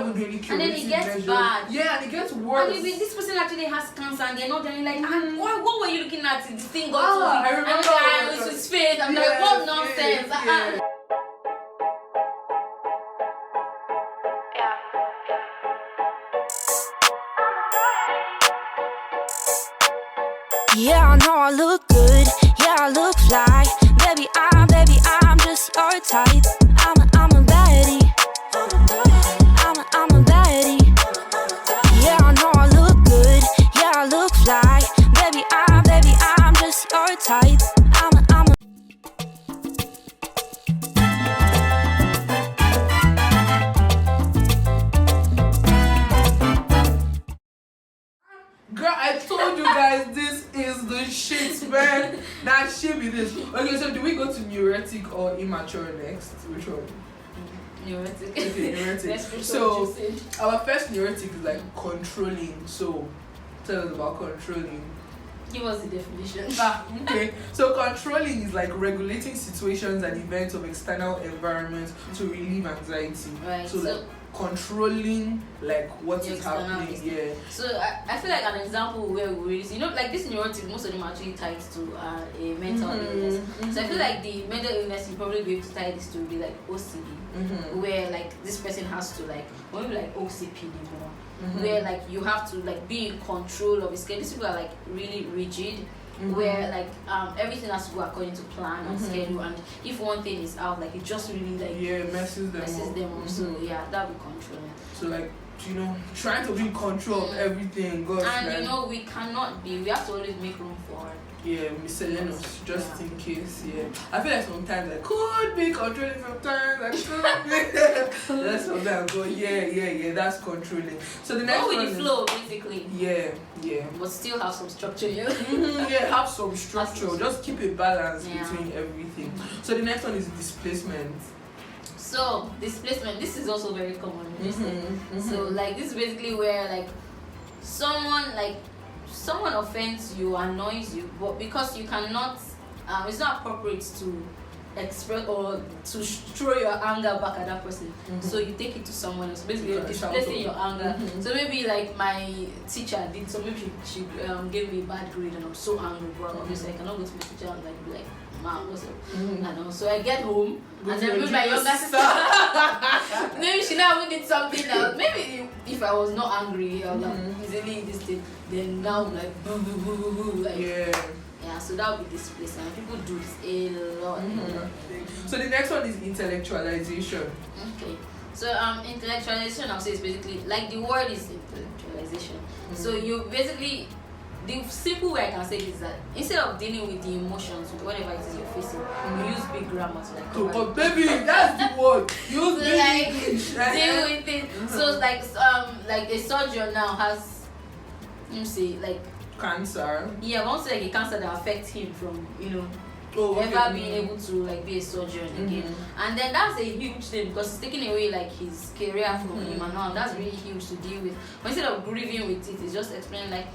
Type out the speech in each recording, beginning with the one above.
even do any curative and then it gets measures. bad. Yeah, and it gets worse. And maybe this person actually has cancer, and they're not telling like, what were you looking at? This thing got to I me. remember. And it's his face. I'm like, what nonsense? Yeah. Yeah, I know I look good. Yeah, I look fly. Baby, I'm just your type. I'm a baddie. I'm a baddie. Yeah, I know I look good. Yeah, I look fly. Baby, I'm just your type. I'm a Girl, I told you guys this is the shit, man. That shit be this. Okay, so do we go to neurotic or immature next? Which one? Neurotic. Okay, neurotic. That's So our first neurotic is like controlling. So tell us about controlling. Give us the definition. Okay. So controlling is like regulating situations and events of external environments to relieve anxiety. Right. So like controlling like what is happening. Yeah. So I feel like an example where we really, like this neurotic, most of them are actually tied to a mental illness. So I feel like the mental illness you probably be able to tie this to be like OCD, where like this person has to like, or maybe like OCPD more. Where like you have to like be in control of his schedule. These people are like really rigid, where like everything has to go according to plan and schedule, and if one thing is out, like it just really like messes them up. So yeah, that will control it. So like, you know, trying to be in control of everything. Gosh, and like, you know, we have to always make room for miscellaneous, just in case. I feel like sometimes I could be controlling, sometimes I could be. That's sometimes go, that's controlling. So the next go with one the flow, basically. Yeah. But still have some structure, have some structure. Just keep a balance between everything. So the next one is displacement. So displacement, this is also very common. So like this is basically where like someone offends you, annoys you, but because you cannot, it's not appropriate to express or to throw your anger back at that person. So you take it to someone else. Basically, you're displacing your anger. So maybe like my teacher did, so maybe she gave me a bad grade and I'm so angry. But obviously I cannot go to my teacher and like be like, "Mom, what's up?" I know. So I get home and then with my younger sister, maybe she now did something else. Maybe if I was not angry, I would have easily this thing. Then now like boo boo boo boo boo like yeah. So that would be displacement. People do this a lot. So the next one is intellectualization. Okay. So intellectualization, I'll say, is basically like the word is intellectualization. So you basically, the simple way I can say this is that instead of dealing with the emotions, whatever it is you're facing, you use big grammar to like cover but baby, that's the word. Use big like English. deal with it. So like a surgeon now has, let me see, like cancer. Yeah, once like a cancer that affects him from ever being able to like be a surgeon again, and then that's a huge thing because it's taking away like his career from him and all. That's really huge to deal with. But instead of grieving with it, it's just explaining like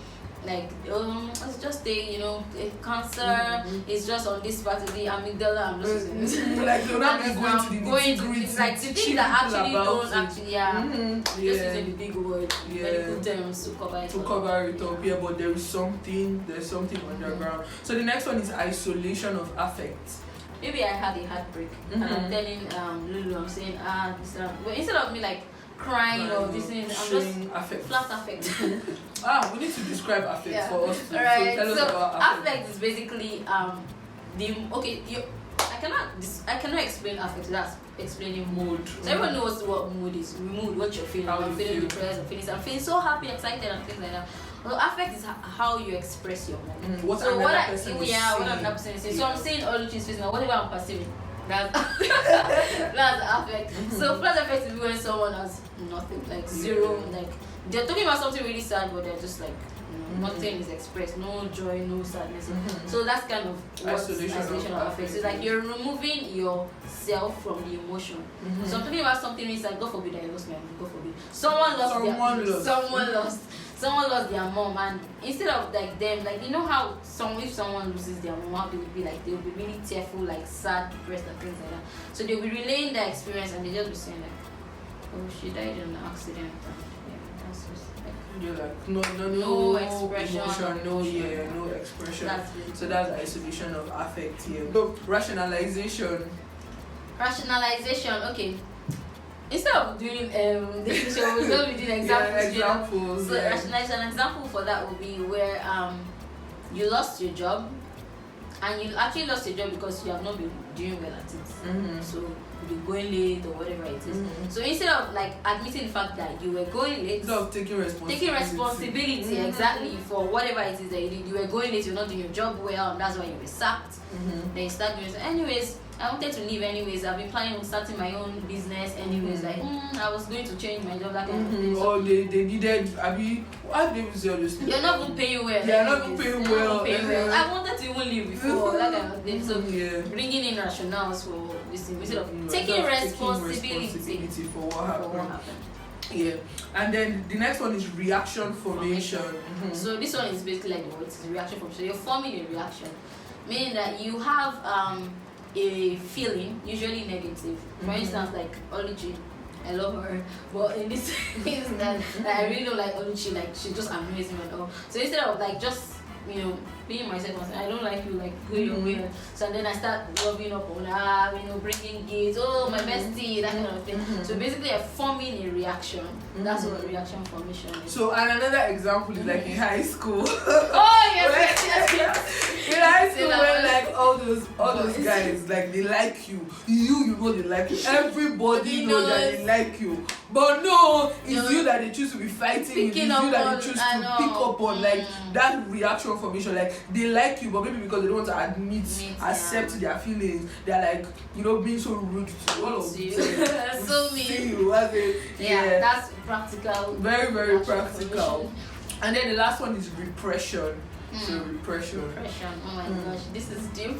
it's just a cancer. It's just on this part of the amygdala. I'm just using like you're not going to the like the things that actually don't actually just using the big word medical terms to cover it. Up, but there's something underground. So the next one is isolation of affect. Maybe I had a heartbreak and I'm telling Lulu, I'm saying but instead of me like crying or this thing, I'm just affect. Flat affect. We need to describe affect for us. Right. So tell us about affect is basically I cannot explain affect without explaining mood. So everyone knows what mood is. Mood, what you're feeling. I'm feeling depressed. I'm feeling so happy, excited, and things like that. Well, affect is how you express your mood. What another person is saying. So I'm saying all which is facing, whatever I'm perceiving. That's affect. So flat affect is when someone has nothing, like zero, like they're talking about something really sad, but they're just like nothing is expressed, no joy, no sadness. So that's kind of what isolation of affect. So like you're removing yourself from the emotion. So I'm talking about something really sad. God forbid I lost my mom. God forbid someone lost their mom, and instead of like them, like you know how if someone loses their mom, how they would be like, they would be really tearful, like sad, depressed, and things like that. So they'll be relaying their experience, and they just be saying like, oh, she died in an accident. Yeah, that's just like, You're like no no expression, emotion, no emotion. no expression. That's it. So that's isolation of affect here. So rationalization. Rationalization, okay. Instead of doing definition, we're going to be doing examples. Examples. So rationalization, an example for that would be where you lost your job, and you actually lost your job because you have not been doing well at it. So you're going late or whatever it is. So instead of like admitting the fact that you were going late, instead of taking responsibility, exactly for whatever it is that you did, you were going late, you're not doing your job well, and that's why you were sacked. Then you start doing so. Anyways, I wanted to leave anyways. I've been planning on starting my own business anyways. Like, I was going to change my job, that kind of thing. So, or they needed, what they say obviously. You're not even paying well. They are not even paying well. I wanted to even leave before, that kind of thing. So, bringing in rationales for this instead of taking responsibility for what happened. Yeah, and then the next one is reaction formation. So this one is basically like the word reaction formation. So you're forming a reaction, meaning that you have a feeling, usually negative. For instance, like Oluchi, I love her, but in this case that I really don't like Oluchi, like she just annoys me and all. So instead of like just being myself, I don't like you, like go your way. So then I start rubbing up on her, bringing gifts, oh my bestie, that kind of thing. So basically, I'm forming a reaction. That's what reaction formation is. So and another example is like in high school. Oh yes. In high school, when like all those guys, like they like you, you know they like you. Everybody know that they like you, but no, it's you that they choose to be fighting. It's you that they choose to pick up on, like that reaction formation. Like they like you, but maybe because they don't want to accept their feelings, they're like being so rude to all of you. So mean. Yeah, that's practical. Very very practical. And then the last one is repression. So repression. Oh my gosh, this is deep.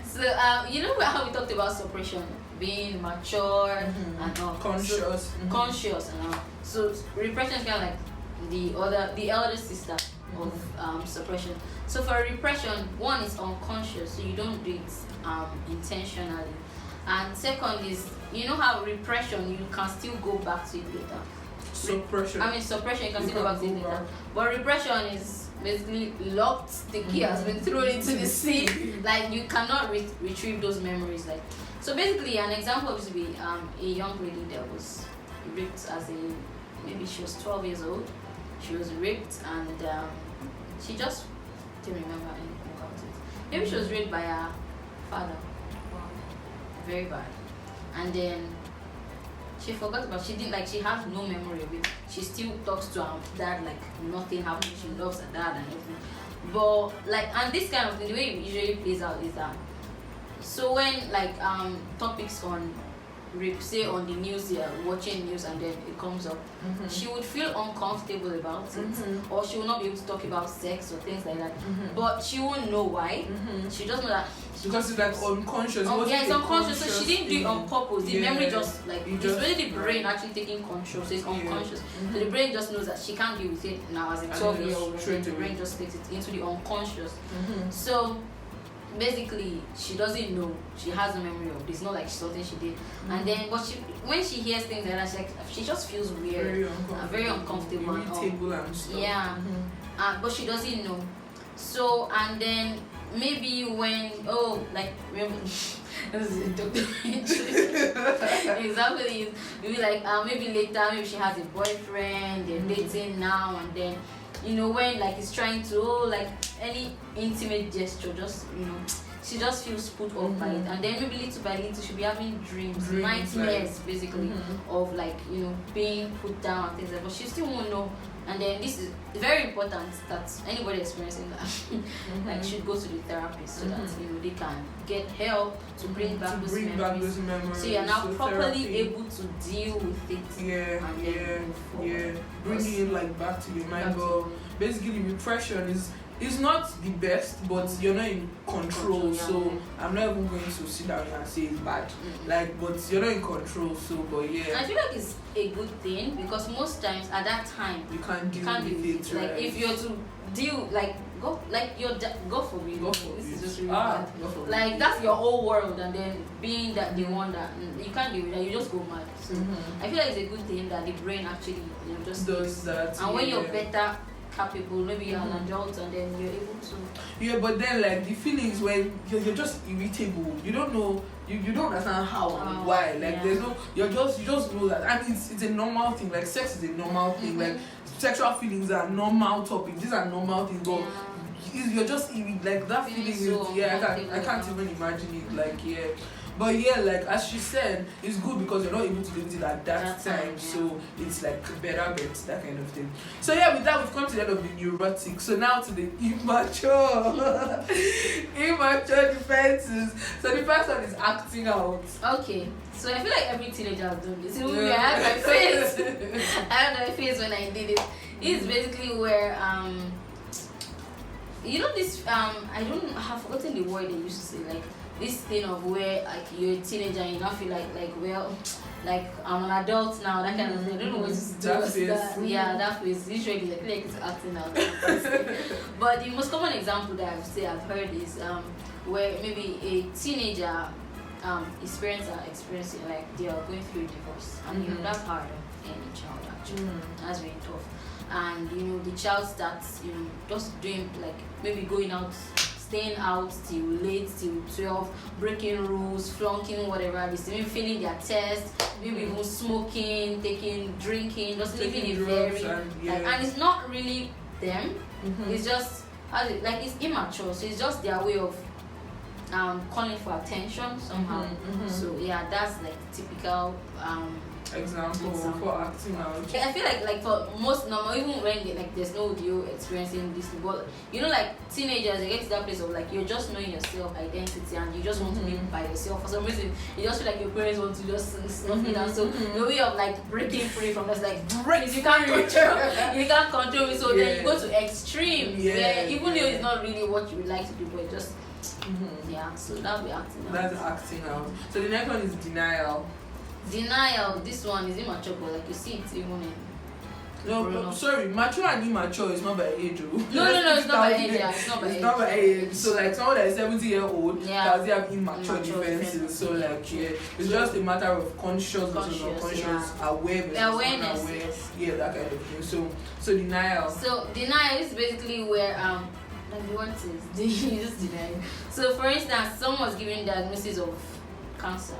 So how we talked about suppression, being mature and all, conscious, conscious and all. So repression is kind of like the elder sister of suppression. So for repression, one is unconscious, so you don't do it intentionally. And second is, how repression, you can still go back to it later. Suppression, you can still go back to it later. But repression is basically locked, the key has been thrown into the sea. Like you cannot retrieve those memories. Like so basically an example would be a young lady that was raped maybe she was 12 years old. She was raped and she just didn't remember anything about it. Maybe she was raped by her father. Wow. Very bad. And then she forgot about she has no memory of it. She still talks to her dad like nothing happened. She loves her dad and everything. But and this kind of thing, the way it usually plays out is that so when topics on rape, say on the news, watching news and then it comes up, she would feel uncomfortable about it, or she will not be able to talk about sex or things like that. But she won't know why. She just know that because it's like unconscious. It's unconscious. So she didn't do it on purpose. The memory just it's really the brain actually taking control. So it's unconscious. So the brain just knows that she can't deal with it now as a 12-year-old. The brain just takes it into the unconscious. So basically she doesn't know, she has no memory of this, not like something she did. And then but when she hears things like that, she just feels weird, very uncomfortable and stuff. But she doesn't know. So and then maybe when remember example is maybe maybe later, maybe she has a boyfriend, they're dating now, and then when it's trying to any intimate gesture, just she just feels put off by it, and then maybe little by little she'll be having dreams nightmares basically of being put down and things like that, but she still won't know. And then this is very important that anybody experiencing that should go to the therapist so that they can get help to bring back those memories. So you're now properly able to deal with it. Bringing it back to your mind. But basically repression is not the best, but you're not in control. So I'm not even going to sit down here and say it's bad. But you're not in control. So, but I feel like it's a good thing because most times at that time you can't deal with it. Right? If you're to deal go like God forbid. This is just really bad. Like that's your whole world, and then being that the one that you can't deal with that, you just go mad. So I feel like it's a good thing that the brain actually just does that. And when you're better capable, maybe you're an adult, and then you're able to. Yeah, but then like the feelings when you're just irritable, you don't know, you don't understand how and why. Like there's no, you just know that, and it's a normal thing. Like sex is a normal thing. Like sexual feelings are normal topics. These are normal things, but you're just like that feeling is I can't even imagine it. Like but like as she said, it's good because you're not able to do it at that time, so it's like better bet, that kind of thing. So with that we've come to the end of the neurotic. So now to the immature. Immature defenses. So the first one is acting out. Okay. So I feel like every teenager has done this. I had my face. I had my face when I did it. It's basically where this I have forgotten the word they used to say, like this thing of where like you're a teenager and you not feel like I'm an adult now, that kind of thing. I don't know what to do with that. Yeah, that face. Usually like it's acting out. But the most common example that I've heard is where maybe a teenager experiencing like they are going through a divorce, and that's hard on any child actually. That's very tough. And the child starts just doing like maybe going out, staying out till late, till 12, breaking rules, flunking whatever, even failing their test, maybe even smoking, drinking, just living a very and it's not really them. It's just it's immature, so it's just their way of calling for attention somehow. So that's like typical example for acting out. I feel like for most normal, even when there's no audio experiencing this, but like teenagers, they get to that place of like you're just knowing your self identity and you just want to be by yourself. For some reason, you just feel like your parents want to just snuff it out. So the way of like breaking free from this, like you can't control me. So then you go to extremes where even though it's not really what you would like to do, but it just so that'll be acting out. That's acting out. So the next one is denial. This one is immature, but like you see it even in sorry, mature and immature is not by age. No, it's not by age. It's not by age. So like someone that is 70-year-old does have immature defenses. So like it's just a matter of conscious versus unconscious, awareness, that kind of thing. So denial. So denial is basically where like the word says, you just deny. So for instance, someone was given diagnosis of cancer.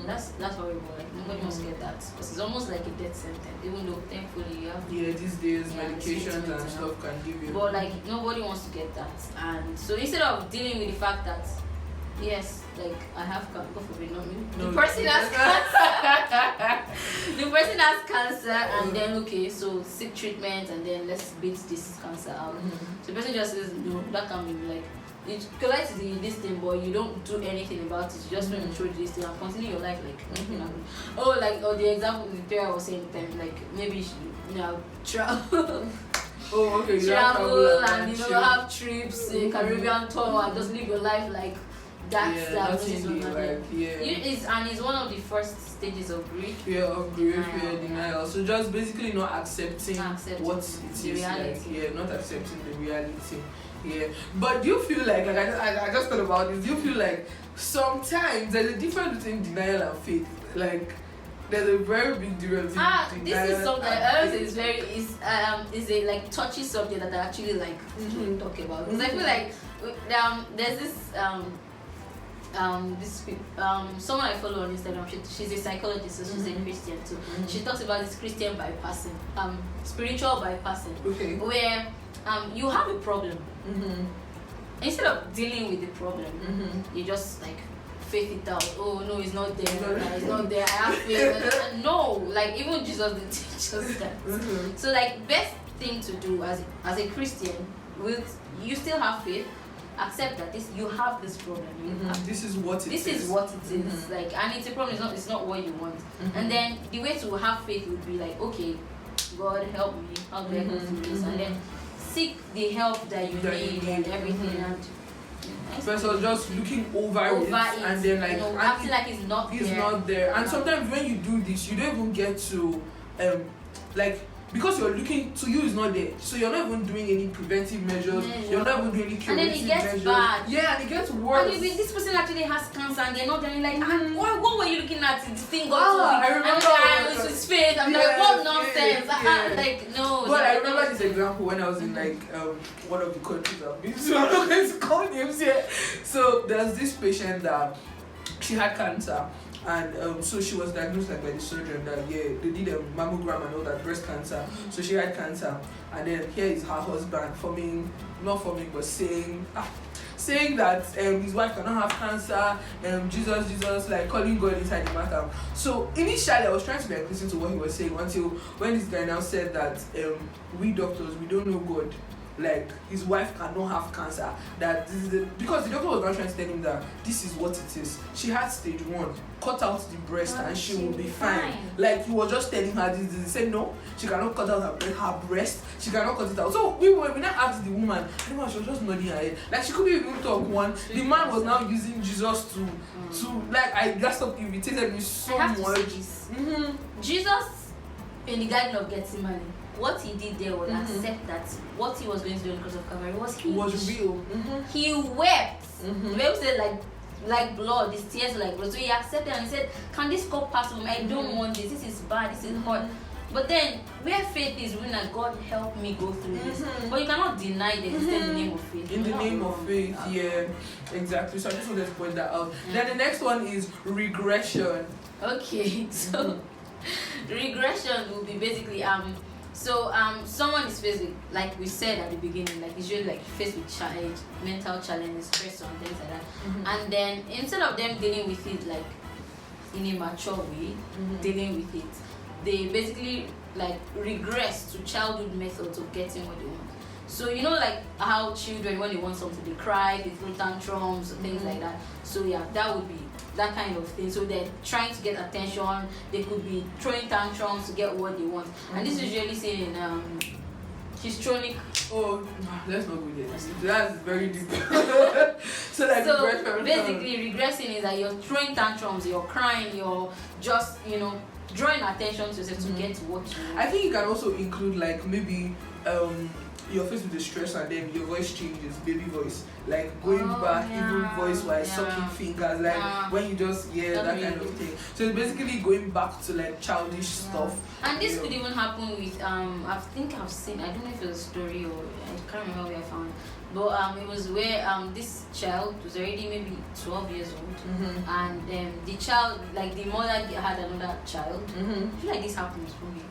That's horrible. Like nobody wants to get that because it's almost like a death sentence. Even though thankfully you have these days medications and stuff can give you. But like nobody wants to get that, and so instead of dealing with the fact that like I have cancer, God forbid, not me. The person has cancer. The person has cancer, and then so seek treatment, and then let's beat this cancer out. So the person just says no, that can be like. It collects this thing, but you don't do anything about it. You just want to throw this thing and continue your life like nothing happened. Or the example the parent was saying, like maybe she travel. Travel and have trips, Caribbean tour, and just live your life like that's it's one of the first stages of grief. Denial. So just basically not accepting what it is like. Not accepting the reality. But do you feel like I just thought about this, do you feel like sometimes there's a difference between denial and faith? Like there's a very big difference between denial. This is something else is a like touchy subject that I actually like to talk about, because I feel like there's this someone I follow on Instagram, she's a psychologist, so she's a Christian too. She talks about this Christian bypassing, spiritual bypassing, where you have a problem. Instead of dealing with the problem, you just like faith it out. Oh no, it's not there. It's not there. I have faith. No, like even Jesus didn't teach us that. So like best thing to do as a Christian, you still have faith. Accept that you have this problem. This is what it is. Like, and it's a problem. It's not what you want. And then the way to have faith would be like, okay, God help me. How do I go through this? And then seek the help that you need and everything. And versus just looking over it and then like acting like it's not there. And sometimes when you do this, you don't even get to like because you're looking to you is not there, so you're not even doing any preventive measures. You're not even doing any curative measures. And then it gets bad. Yeah, and it gets worse. And this person actually has cancer, and they're not telling like, what were you looking at? This thing got I remember. and it was face. I'm like, what nonsense? Like, no. But I remember this example when I was in like one of the countries I've been to. I'm not going to call names here. So there's this patient that she had cancer. And so she was diagnosed like by the surgeon that they did a mammogram and all that, breast cancer. So she had cancer, and then here is her husband saying that his wife cannot have cancer, Jesus, like calling God inside the matter. So initially I was trying to like listen to what he was saying until when this guy now said that we doctors, we don't know God. Like his wife cannot have cancer. That this is because the doctor was not trying to tell him that this is what it is. She had stage 1. Cut out the breast and she will be fine. Like he was just telling her this. He said no, she cannot cut out her breast. She cannot cut it out. So we now asked the woman. The woman, she was just nodding her head. Like she couldn't even talk one. The man was now using Jesus to like that stuff irritated me so much. Jesus in the Garden of Gethsemane, what he did there was accept that what he was going to do on the cross of Calvary was real. He wept. The Bible said like blood, his tears were like blood. So he accepted and he said, can this cup pass from me? I don't want this. This is bad. This is hard. But then where faith is when God help me go through this. But you cannot deny that it's in the name of faith. In the name of faith, yeah, exactly. So I just wanted to point that out. Then the next one is regression. Okay, so regression will be basically someone is faced with, like we said at the beginning, like usually like faced with mental challenges, stress and things like that. And then instead of them dealing with it like in a mature way, dealing with it, they basically like regress to childhood methods of getting what they want. So you know like how children when they want something they cry, they throw tantrums, things like that. So yeah, that would be that kind of thing. So they're trying to get attention, they could be throwing tantrums to get what they want. And this is usually seen in histrionic. Oh, let's not go there. That's very deep. So basically regressing is that you're throwing tantrums, you're crying, you're just drawing attention to yourself to get what you want. I think it can also include like maybe you're faced with the stress and then your voice changes, baby voice, like going back even voice wise, sucking fingers, like when you just that kind of thing. So it's basically going back to like childish stuff. And this could even happen with I think I've seen, I don't know if it was a story or I can't remember where I found, but it was where this child was already maybe 12 years old, and the child, like the mother had another child. I feel like this happens for me.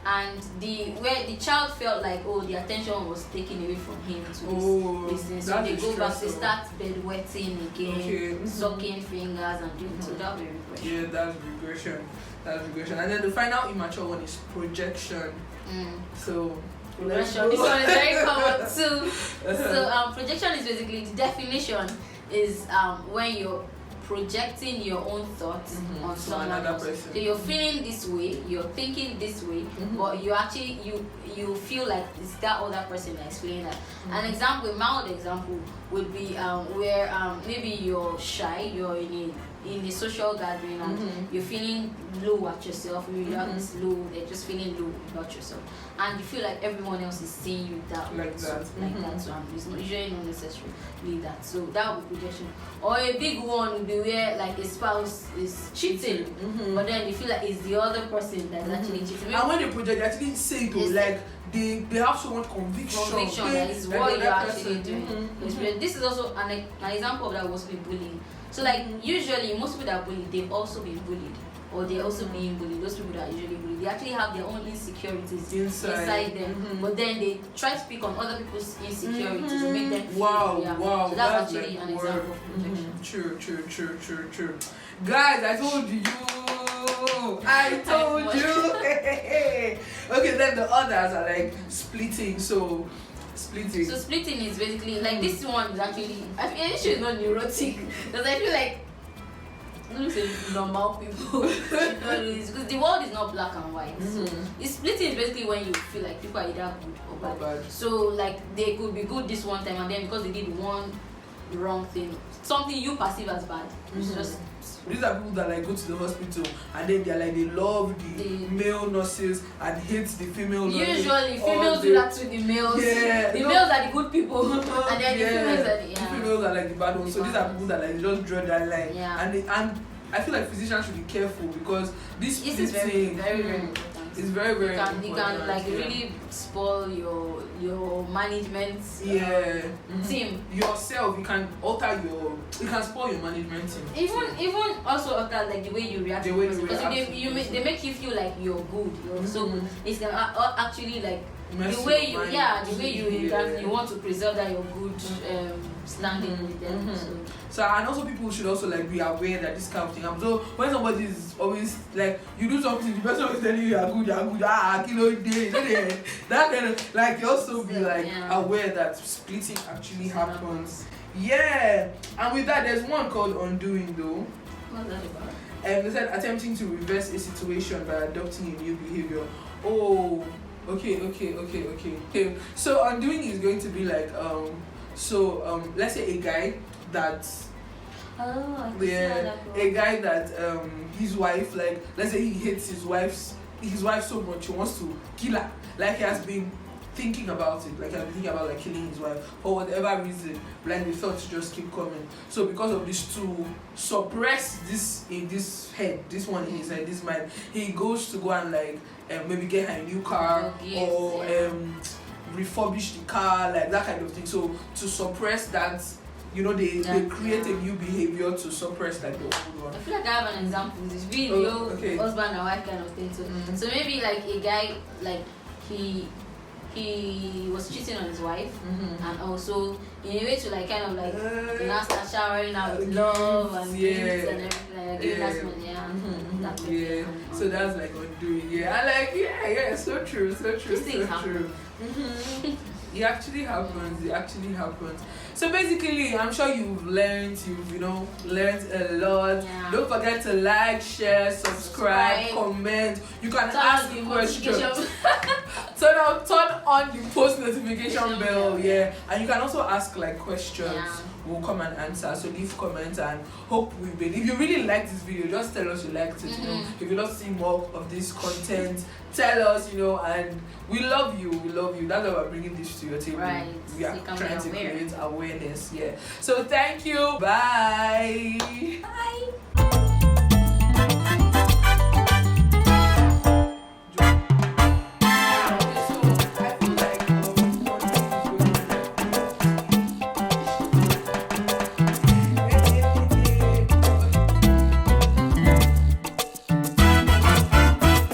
And the child felt like the attention was taken away from him to this thing. So they go back, they start bedwetting again, sucking fingers and doing so that would be regression. Yeah, that's regression. And then the final immature one is projection. So projection. This one is very common too. So projection is basically, the definition is when you're projecting your own thoughts on someone else. Person. So you're feeling this way, you're thinking this way, but you actually you feel like it's that other person that's feeling that. An example, a mild example would be where maybe you're shy, you're in a social gathering and you're feeling low at yourself, you have this low, they're just feeling low about yourself, and you feel like everyone else is seeing you that way, that. So it's usually not necessarily that. So that would be projection. Or a big one would be where like a spouse is cheating, but then you feel like it's the other person that's actually cheating. And when they project, they actually say it like they have so much conviction that is what you're actually doing. This is also an example of that was be bullying. So like usually most people that are bullied, they've also been bullied, or they're also being bullied. Those people that are usually bullied, they actually have their own insecurities inside them, but then they try to pick on other people's insecurities to make them feel wow. So that's actually an example of projection. True. Guys, I told you. Okay, then the others are like splitting. So splitting is basically like this one is actually, I feel it should not neurotic because I feel like I don't say normal people because the world is not black and white. So splitting is basically when you feel like people are either good or bad. So like they could be good this one time and then because they did one wrong thing, something you perceive as bad, it's just These are people that like go to the hospital and then they're like they love the male nurses and hate the female nurses. Usually females do that to the males. Yeah, the males are the good people and then the females are the females are like the bad ones. So these are people that like just draw that line. Yeah. And I feel like physicians should be careful because this is very, very, very important. It's very, very important. You can like really spoil your management team. Yourself, you can alter you can spoil your management team. Even also alter like the way you react. The way you react. Because they make you feel like you're good. So it's gonna actually like the way you react, you want to preserve that you're good standing with them. So and also people should also like be aware that this kind of thing happens. So when somebody is always like you do something, the person is telling you you're good, kilo day, that kind of like you also be like aware that splitting actually happens. Yeah, and with that there's one called undoing though. What's that about? They said attempting to reverse a situation by adopting a new behavior. Oh, okay. So undoing is going to be like let's say a guy that a guy that his wife, like let's say he hates his wife so much he wants to kill her, like he has been thinking about it, like he has been thinking about like killing his wife for whatever reason, like the thoughts just keep coming. So because of this, to suppress this in this head, this one in his head, this mind, he goes to go and like maybe get her a new car or refurbish the car, like that kind of thing. So to suppress that, they create a new behavior to suppress like the old one. I feel like I have an example. It's really husband and wife kind of thing. So maybe like a guy, like he was cheating on his wife, and also in a way to like kind of like start showering out with love and gifts and everything. So that's like undoing. I like so true. These things happen. It actually happens. So basically, I'm sure you've learned a lot. Yeah. Don't forget to like, share, subscribe, comment. You can ask questions. Turn on the post notification bell, and you can also ask like questions. We'll come and answer. So leave comments and hope if you really like this video, just tell us you liked it. If you love to see more of this content, tell us, and we love you. That's why we're bringing this to your table. Right. We are trying to create awareness. So thank you. Bye.